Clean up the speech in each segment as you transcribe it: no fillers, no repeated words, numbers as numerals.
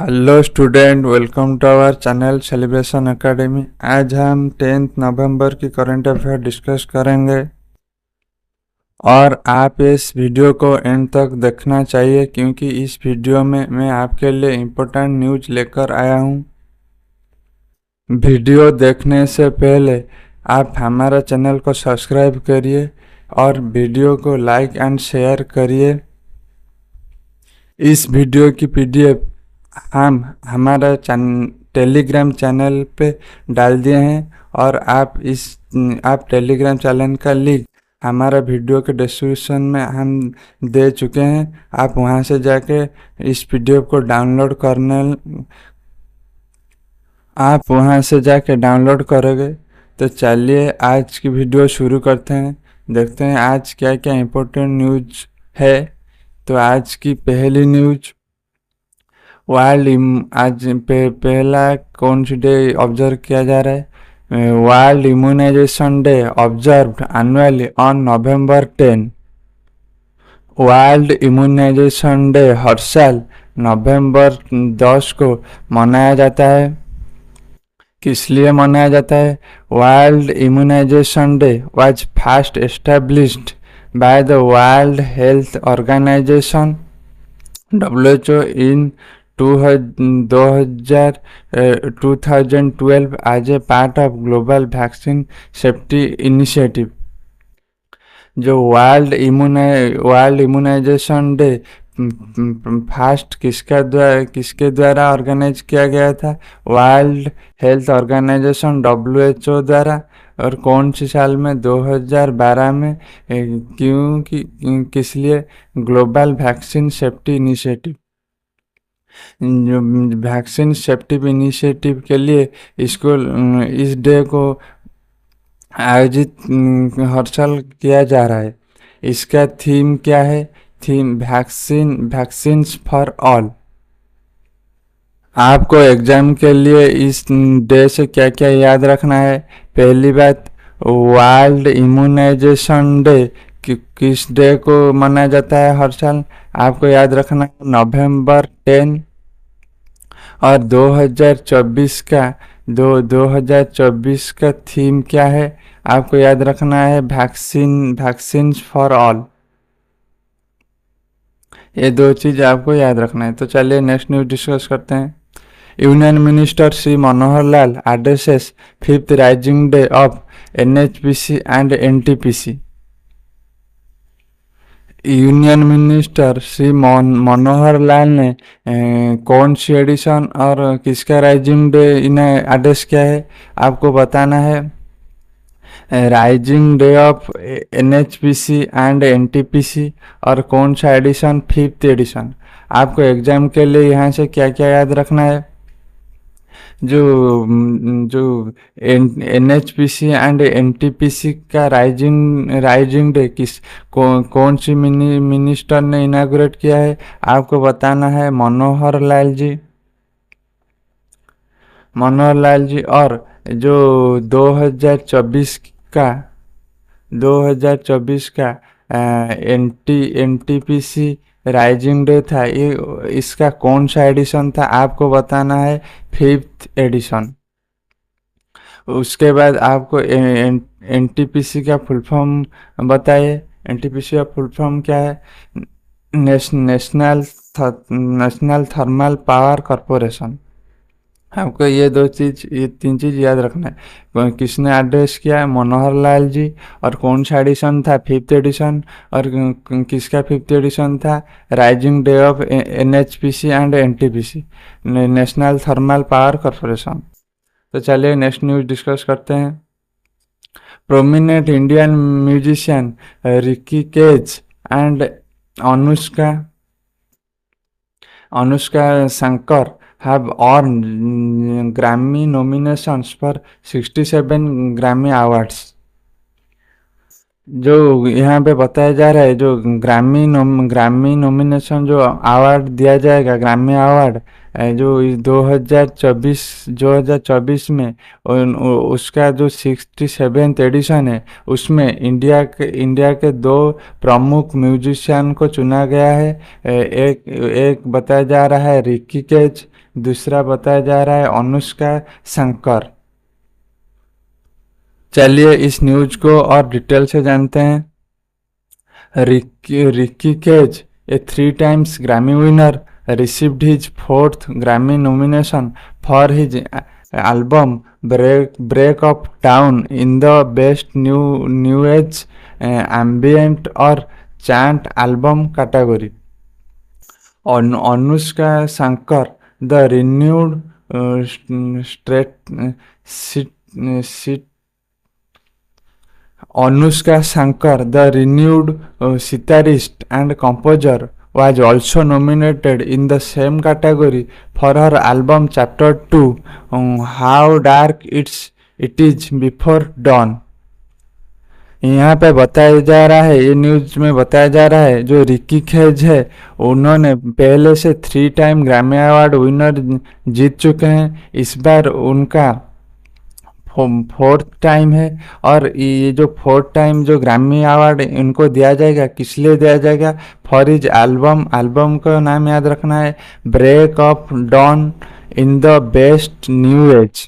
Hello student, welcome to our channel Celebration Academy. आज हम 10 नवंबर की करंट अफेयर डिस्कस करेंगे और आप इस वीडियो को एंड तक देखना चाहिए क्योंकि इस वीडियो में मैं आपके लिए इम्पोर्टेंट न्यूज लेकर आया हूँ। वीडियो देखने से पहले आप हमारा चैनल को सब्सक्राइब करिए और वीडियो को लाइक एंड शेयर करिए। इस वीडियो की पीडीएफ हम हमारा टेलीग्राम चैनल पे डाल दिए हैं और आप टेलीग्राम चैनल का लिंक हमारा वीडियो के डिस्क्रिप्शन में हम दे चुके हैं। आप वहां से जाके इस पीडीएफ को डाउनलोड करोगे। तो चलिए आज की वीडियो शुरू करते हैं। देखते हैं आज क्या क्या इम्पोर्टेंट न्यूज है। तो आज की पहली न्यूज, आज पहला कौन सी डे ऑब्जर्व किया जा रहा है? World immunization day observed annually on November 10। World immunisation day हर साल नवंबर 10 को मनाया जाता है। किस लिए मनाया जाता है? World immunization Day was first established by the World Health Organization WHO in 2012 as a part of global vaccine safety initiative। जो वर्ल्ड इम्यूनाइजेशन डे फर्स्ट किसके द्वारा ऑर्गेनाइज किया गया था? वर्ल्ड हेल्थ ऑर्गेनाइजेशन WHO द्वारा। और कौन सी साल में? 2012 में। क्योंकि किस लिए? Global vaccine safety initiative. जो वैक्सीन सेफ्टी इनिशिएटिव के लिए इसको इस डे को आयोजित हर साल किया जा रहा है। इसका थीम क्या है? Theme vaccines for all. आपको एग्जाम के लिए इस डे से क्या क्या याद रखना है? पहली बात, वर्ल्ड इम्यूनाइजेशन डे किस डे को मनाया जाता है हर साल? आपको याद रखना है नवंबर 10। और 2024 का थीम क्या है? आपको याद रखना है वैक्सीन्स फॉर ऑल। ये दो चीज आपको याद रखना है। तो चलिए नेक्स्ट न्यूज डिस्कस करते हैं। Union minister Shri Manohar Lal addresses 5th rising day of NHPC and NTPC। Union minister Shri Manohar Lal ने कौन सी एडिशन और किसका राइजिंग डे इन्हें एड्रेस किया है? आपको बताना है। Rising day of NHPC and NTPC और कौन सा एडिशन? 5th addition. आपको एग्जाम के लिए यहाँ से क्या क्या याद रखना है? जो NHPC एंड NTPC का राइजिंग डे कौन सी मिनिस्टर ने इनागुरेट किया है? आपको बताना है मनोहर लाल जी। और जो 2024 का NTPC राइजिंग डे था, ये इसका कौन सा एडिशन था? आपको बताना है 5th एडिशन। उसके बाद आपको NTPC का फुल फॉर्म बताइए। NTPC का फुल फॉर्म क्या है? National Thermal Power corporation. आपको ये तीन चीज याद रखना है। किसने एड्रेस किया है? मनोहर लाल जी। और कौन सा एडिशन था? 5th addition. और किसका 5th एडिशन था? Raising day of NHPC and NTPC, National Thermal Power Corporation. तो चलिए नेक्स्ट न्यूज डिस्कस करते हैं। Prominent Indian musician Ricky Kej and Anushka Shankar have earned Grammy nominations for 67 Grammy Awards। जो यहाँ पे बताया जा रहा है, जो ग्रामी नॉमिनेशन जो अवार्ड दिया जाएगा, ग्रामी अवार्ड, जो 2024 में उसका जो 67th एडिशन है, उसमें इंडिया के दो प्रमुख म्यूजिशियन को चुना गया है। एक एक बताया जा रहा है रिकी केज, दूसरा बताया जा रहा है अनुष्का शंकर। चलिए इस न्यूज को और डिटेल से जानते हैं। Ricky Cage, a three times Grammy winner, received his fourth Grammy nomination for his album Break Up Down in the Best New Age Ambient or Chant Album category. Anushka Shankar, the renewed straight sit, sit Anushka Shankar, the renewed sitarist and composer, was also nominated in the same category for her album Chapter 2, How Dark It Is Before Dawn. यहाँ पे बताया जा रहा है, ये news में बताया जा रहा है, जो रिकी खेज है उन्होंने पहले से 3 टाइम ग्रैमी अवार्ड विनर जीत चुके हैं। इस बार उनका फोर्थ टाइम है, और ये जो फोर्थ टाइम जो ग्रैमी अवार्ड इनको दिया जाएगा, किस लिए दिया जाएगा? फॉर हिज एल्बम का नाम याद रखना है, Break of Dawn in the Best New Age.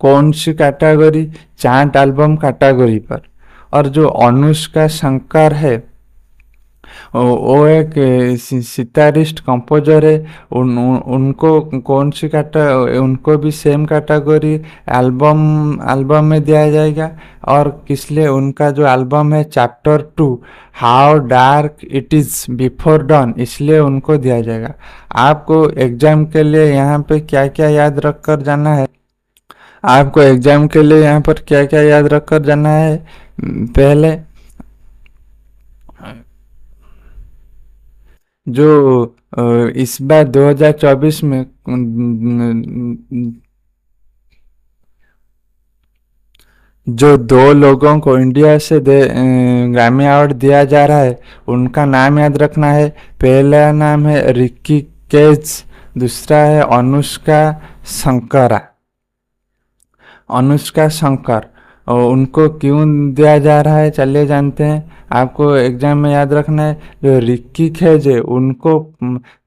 कौन सी कैटेगरी? चांट एल्बम कैटेगरी पर। और जो अनुष्का शंकर है वो एक सितारिस्ट कंपोजर है, उनको कौन सी उनको भी सेम कैटेगरी एल्बम में दिया जाएगा। और किस लिए? उनका जो एल्बम है chapter 2, how dark it is before don, इसलिए उनको दिया जाएगा। आपको एग्जाम के लिए यहाँ पे क्या क्या याद रख कर जाना है? आपको एग्जाम के लिए यहाँ पर क्या क्या याद रख कर जाना है? पहले जो इस बार 2024 में जो दो लोगों को इंडिया से ग्रैमी अवार्ड दिया जा रहा है, उनका नाम याद रखना है। पहला नाम है रिकी केज, दूसरा है अनुष्का शंकर। और उनको क्यों दिया जा रहा है, चलिए जानते हैं। आपको एग्जाम में याद रखना है, जो रिक्की खेज है उनको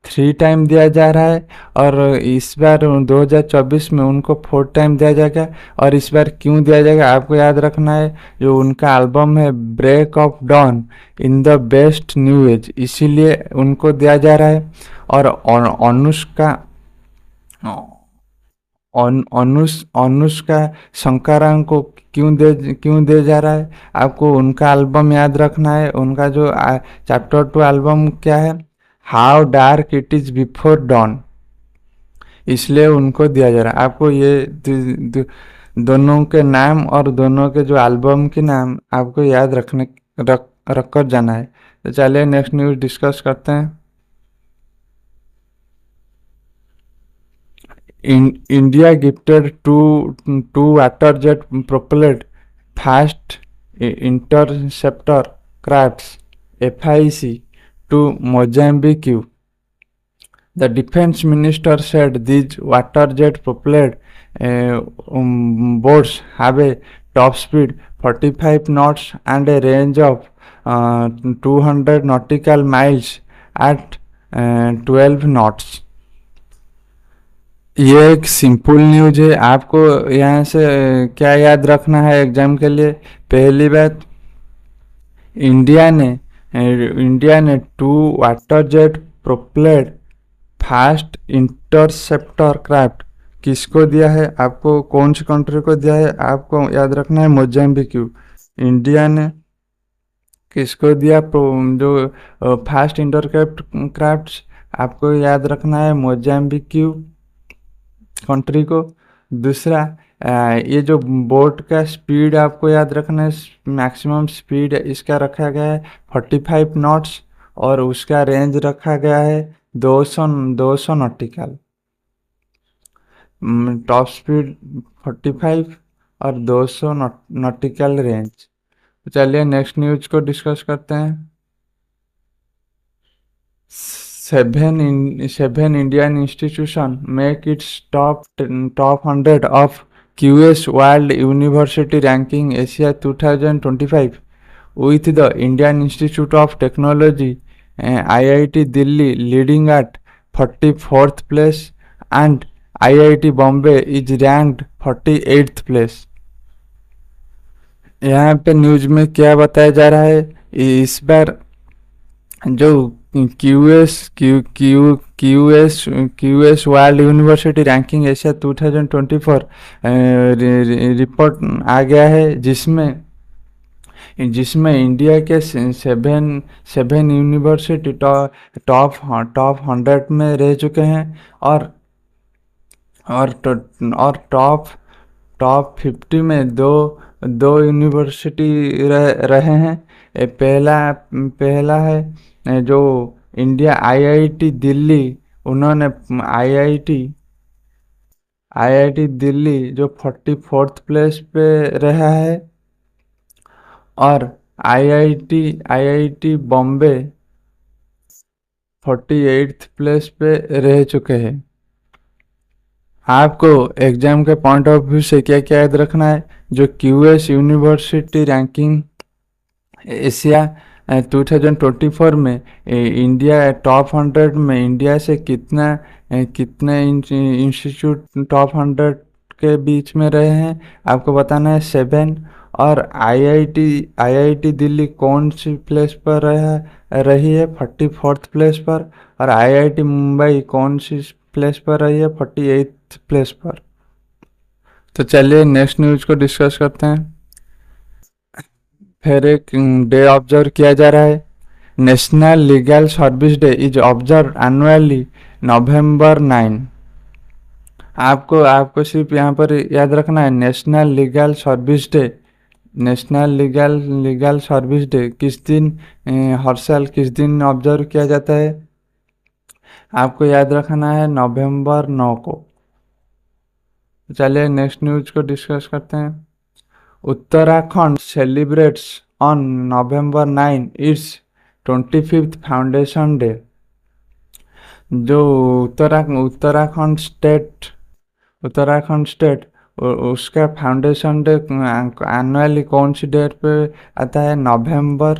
3 टाइम दिया जा रहा है, और इस बार 2024 में उनको 4 टाइम दिया जाएगा। और इस बार क्यों दिया जाएगा आपको याद रखना है, जो उनका एल्बम है Break of Dawn in the Best New Age, इसीलिए उनको दिया जा रहा है। और अनुष्का अनुष्का शंकरान को क्यों दे जा रहा है? आपको उनका एल्बम याद रखना है। उनका जो चैप्टर 2 एल्बम क्या है, how dark it is before don, इसलिए उनको दिया जा रहा है। आपको ये दोनों के नाम और दोनों के जो एल्बम के नाम आपको याद रख कर जाना है। तो चलिए नेक्स्ट न्यूज़ डिस्कस करते हैं। India gifted two water-jet propelled fast interceptor crafts (FIC) to Mozambique. The defense minister said these water-jet propelled boats have a top speed 45 knots and a range of 200 nautical miles at 12 knots. ये एक simple news है। आपको यहाँ से क्या याद रखना है एग्जाम के लिए? पहली बात, इंडिया ने 2 water jet propelled fast interceptor craft किसको दिया है? आपको कौन सी कंट्री को दिया है? आपको याद रखना है मोजाम्बिक। इंडिया ने किसको दिया जो फास्ट इंटरसेप्ट क्राफ्ट? आपको याद रखना है मोजाम्बिक कंट्री को। दूसरा, ये जो बोट का स्पीड आपको याद रखना है, मैक्सिमम स्पीड इसका रखा गया है 45 नॉट्स, और उसका रेंज रखा गया है 200 नॉटिकल। टॉप स्पीड 45 और 200 नॉटिकल रेंज। चलिए नेक्स्ट न्यूज को डिस्कस करते हैं। seven Indian institution make its top 100 of QS World University Ranking Asia 2025 with the Indian Institute of Technology IIT Delhi leading at 44th place and IIT Bombay is ranked 48th place। यहाँ पे news में क्या बताया जा रहा है, इस बार जो QS world university ranking Asia 2024 report आ गया है, जिसमें जिसमें इंडिया के सेवन यूनिवर्सिटी टॉप 100 में रह चुके हैं और और टॉप 50 में दो यूनिवर्सिटी रहे हैं। पहला है जो इंडिया आईआईटी दिल्ली, उन्होंने आईआईटी दिल्ली जो 44th प्लेस पे रहा है और आईआईटी बॉम्बे 48th प्लेस पे रह चुके हैं। आपको एग्जाम के पॉइंट ऑफ व्यू से क्या क्या याद रखना है, जो क्यूएस यूनिवर्सिटी रैंकिंग एशिया 2024 में इंडिया टॉप 100 में इंडिया से कितने इंस्टीट्यूट टॉप 100 के बीच में रहे हैं, आपको बताना है 7। और आईआईटी दिल्ली कौन सी प्लेस पर रही है 44th प्लेस पर, और आईआईटी मुंबई कौन सी प्लेस पर रही है 48th प्लेस पर। तो चलिए नेक्स्ट न्यूज को डिस्कस करते हैं। फिर एक डे ऑब्जर्व किया जा रहा है, national legal service day is observe annually November 9। आपको सिर्फ यहाँ पर याद रखना है national legal service day. National legal service day किस दिन हर साल किस दिन ऑब्जर्व किया जाता है, आपको याद रखना है November 9 को। चलिए नेक्स्ट न्यूज को डिस्कस करते हैं। Uttarakhand celebrates on November 9 it's 25th foundation day. जो उत्तराखंड स्टेट उसका फाउंडेशन डे एनुअली कौन सी डेट पे आता है November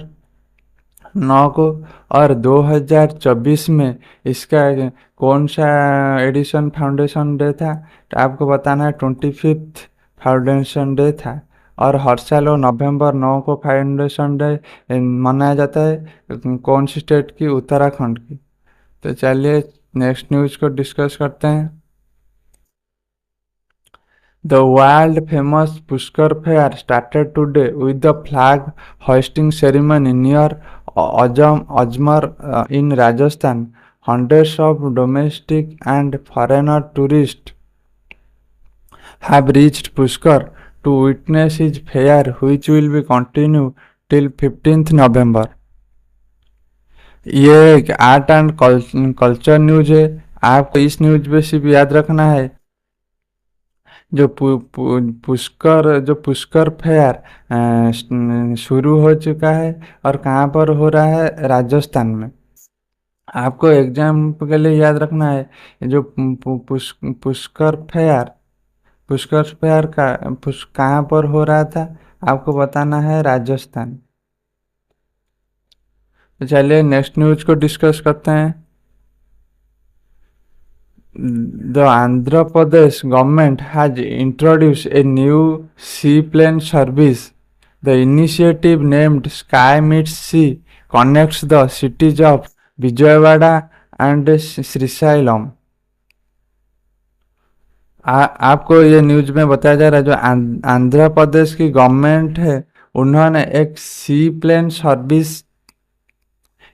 9 को, और 2024 में इसका कौन सा एडिशन फाउंडेशन डे था, तो आपको बताना है 25th फाउंडेशन डे था। और हर साल वो November 9 को फाउंडेशन डे मनाया जाता है कौन सी स्टेट की, उत्तराखंड की। तो चलिए नेक्स्ट न्यूज को डिस्कस करते हैं। The world famous Pushkar fair started today with the flag hosting ceremony near Ajmer in Rajasthan. Hundreds of domestic and foreigner tourists have reached Pushkar to witness his fair, which will be continue till 15th November। ये एक art and culture news है। आपको इस news पे सिर्फ याद रखना है जो पुष्कर फेयर शुरू हो चुका है और कहाँ पर हो रहा है, राजस्थान में। आपको एग्जाम के लिए याद रखना है जो पुष्कर फेयर कहाँ पर हो रहा था, आपको बताना है राजस्थान। तो चलिए नेक्स्ट न्यूज को डिस्कस करते हैं। The Andhra Pradesh government has introduce a new sea plane service. The initiative named Sky Meets Sea connects the cities of Vijayawada and Srisailam. आपको ये न्यूज में बताया जा रहा है जो आंध्र प्रदेश की गवर्नमेंट है उन्होंने एक सी प्लेन सर्विस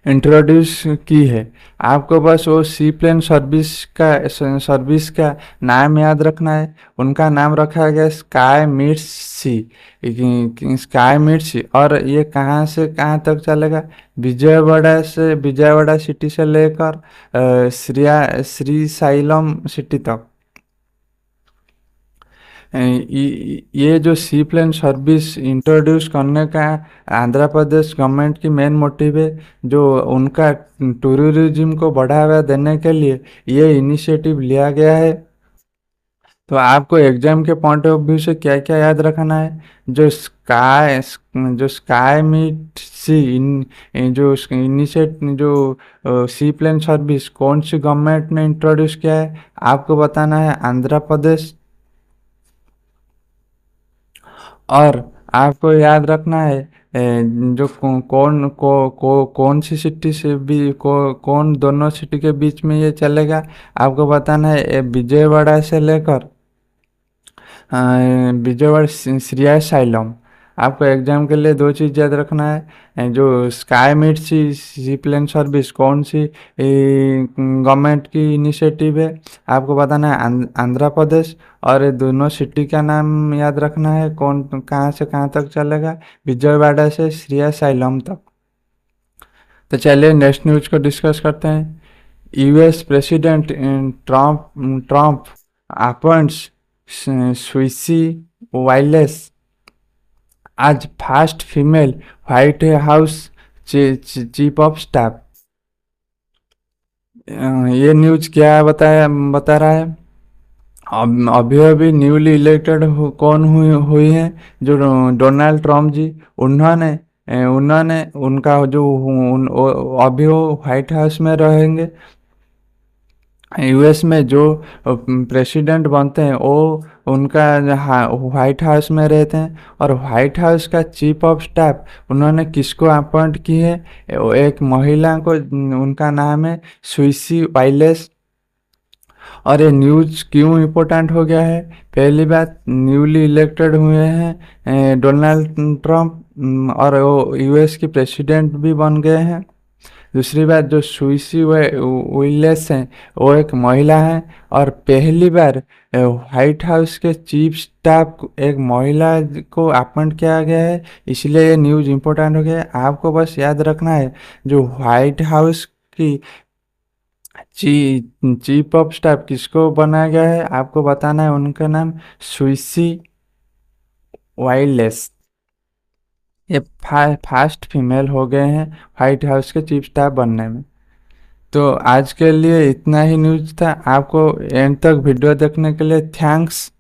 इंट्रोड्यूस की है। आपको बस वो सी प्लेन सर्विस का नाम याद रखना है। उनका नाम रखा गया स्काई मीट्स सी। और ये कहाँ से कहाँ तक चलेगा, विजयवाड़ा सिटी से लेकर श्रीशैलम सिटी तक। ये जो सी प्लेन सर्विस इंट्रोड्यूस करने का आंध्र प्रदेश गवर्नमेंट की मेन मोटिव है, जो उनका टूरिज्म को बढ़ावा देने के लिए ये इनिशिएटिव लिया गया है। तो आपको एग्जाम के पॉइंट ऑफ व्यू से क्या क्या याद रखना है? जो स्काई मीट सी जो इनिशिएट जो सी प्लेन सर्विस कौन सी गवर्नमेंट ने इंट्रोड्यूस किया है, आपको बताना है आंध्र प्रदेश। और आपको याद रखना है जो कौन सी सिटी से भी कौन दोनों सिटी के बीच में ये चलेगा, आपको बताना है विजयवाड़ा से लेकर विजयवाड़ा श्रीयासाइलम। आपको एग्जाम के लिए दो चीज़ याद रखना है, जो स्काई मीट सी प्लेन सर्विस कौन सी गवर्नमेंट की इनिशिएटिव है, आपको बताना है आंध्र प्रदेश। और ये दोनों सिटी का नाम याद रखना है, कौन कहाँ से कहाँ तक चलेगा, विजयवाड़ा से श्रीयासाइलम तक। तो चलिए नेक्स्ट न्यूज को डिस्कस करते हैं। US president Trump Trump appoints Susie Wiles as first female White House chief of staff. ये न्यूज क्या बता रहा है? अभी अभी न्यूली इलेक्टेड कौन हुई है, जो डोनाल्ड ट्रम्प जी। उन्होंने उन्होंने उनका जो अभी वो व्हाइट हाउस में रहेंगे। यूएस में जो प्रेसिडेंट बनते हैं वो उनका व्हाइट हाउस में रहते हैं। और व्हाइट हाउस का चीफ ऑफ स्टाफ उन्होंने किसको अपॉइंट की है? वो एक महिला को, उनका नाम है स्विसी वाइलेस। और ये न्यूज क्यों इम्पोर्टेंट हो गया है? पहली बात, न्यूली इलेक्टेड हुए हैं डोनाल्ड ट्रम्प, और वो यूएस की प्रेसिडेंट भी बन गए हैं। दूसरी बात, जो सुइसी विलियम्स हैं वो एक महिला हैं, और पहली बार व्हाइट हाउस के चीफ स्टाफ एक महिला को अपॉइंट किया गया है, इसलिए ये न्यूज़ इम्पोर्टेंट हो गया है। आपको बस याद रखना है, जो व्हाइट हाउस की चीफ ऑफ स्टाफ किसको बनाया गया है, आपको बताना है उनका नाम सुइसी वाइलेस। ये फास्ट फीमेल हो गए हैं व्हाइट हाउस के चीफ स्टाफ बनने में। तो आज के लिए इतना ही न्यूज़ था। आपको एंड तक वीडियो देखने के लिए थैंक्स।